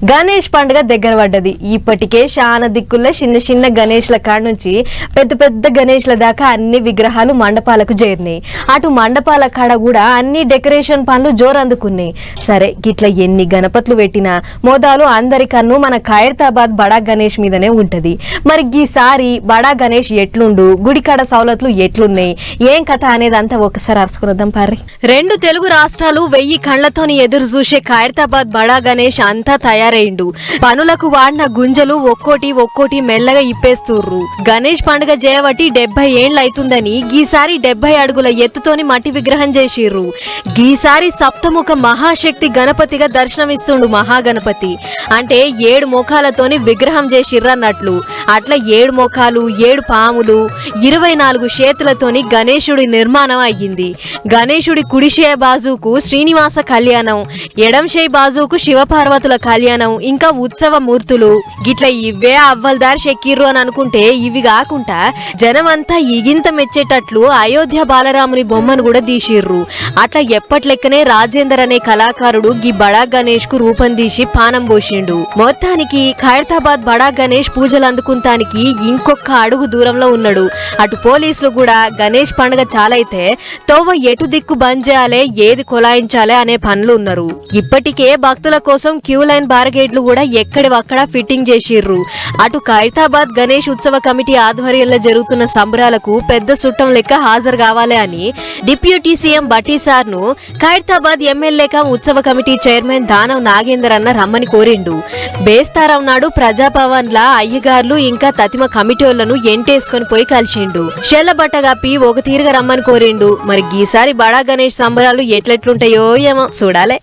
గణేష్ పండుగ దగ్గర పడ్డది. ఇప్పటికే చాలా దిక్కుల్లో చిన్న చిన్న గణేష్ల కాడ నుంచి పెద్ద పెద్ద గణేష్ల దాకా అన్ని విగ్రహాలు మండపాలకు చేరినాయి. అటు మండపాల కాడ కూడా అన్ని డెకరేషన్ పనులు జోరందుకున్నాయి. సరే గిట్ల ఎన్ని గణపతులు పెట్టినా మోదాలు అందరికన్ను మన ఖైరతాబాద్ బడా గణేష్ మీదనే ఉంటది. మరి ఈసారి బడా గణేష్ ఎట్లుండు, గుడికాడ సౌలతులు ఎట్లున్నాయి, ఏం కథ అనేది అంతా ఒకసారి అరుచుకున్నద్దాం పారి. రెండు తెలుగు రాష్ట్రాలు 1000 కళ్లతోని ఎదురు చూసే ఖైరతాబాద్ బడా గణేష్ అంతా తయారైండు. పనులకు వాడిన గుంజలు ఒక్కోటి మెల్లగా ఇప్పేస్తుర్రు. గణేష్ పండుగ చేయబట్టి 70 ఏండ్లు అవుతుందని గీసారి 70 అడుగుల ఎత్తుతోని మట్టి విగ్రహం చేసిర్రు. గీసారి సప్తముఖ మహాశక్తి గణపతిగా దర్శనమిస్తుండు. మహాగణపతి అంటే 7 ముఖాలతోని విగ్రహం చేసిర్రన్నట్లు. అట్లా 7 ముఖాలు, 7 పాములు, 24 చేతులతోని గణేశుడి నిర్మాణం అయ్యింది. గణేశుడి కుడిషే బాజుకు శ్రీనివాస కళ్యాణం, ఎడంషే బాజుకు శివపార్వతుల కళ్యాణం, ఇంకా ఉత్సవ మూర్తులు గిట్ల ఇవే అవ్వల్దారి షెక్కిర్రు అని అనుకుంటే ఇవి కాకుండా జనమంతా ఇగింత మెచ్చేటట్లు అయోధ్య బాలరాముని బొమ్మను కూడా తీసిర్రు. అట్లా ఎప్పట్లెక్కనే రాజేందర్ అనే కళాకారుడు గీ బడా గణేష్ కు రూపం తీసి పానం పోసిండు. మొత్తానికి ఖైరతాబాద్ బడా గణేష్ పూజలు అందుకుంటానికి ఇంకొక అడుగు దూరంలో ఉన్నాడు. అటు పోలీసులు కూడా గణేష్ పండుగ చాలైతే తోవ ఎటు దిక్కు బంద్ చేయాలి, ఏది కొలాయించాలి అనే పనులు ఉన్నారు. ఇప్పటికే భక్తుల కోసం క్యూ లైన్ బార్గేట్లు కూడా ఎక్కడివక్కడ ఫిట్టింగ్ చేసిర్రు. అటు ఖైరతాబాద్ గణేష్ ఉత్సవ కమిటీ ఆధ్వర్యంలో జరుగుతున్న సంబరాలకు పెద్ద సుట్టం లెక్క హాజరు కావాలి అని డిప్యూటీ సీఎం బట్టి సార్ ను ఖైరతాబాద్ ఎమ్మెల్యేగా ఉత్సవ కమిటీ చైర్మన్ దానవ్ నాగేందర్ అన్న రమ్మని కోరిండు. బేస్తారావు నాడు ప్రజాభవన్ లా అయ్యగార్లు ఇంకా తతిమ కమిటీలను ఎంటేసుకొని పోయి కలిసిండు. షెల్లబట్ట కప్పి ఒక తీరుగా రమ్మని కోరిండు. మరి ఈసారి బడా గణేష్ సంబరాలు ఎట్లెట్లుంటాయో ఏమో చూడాలే.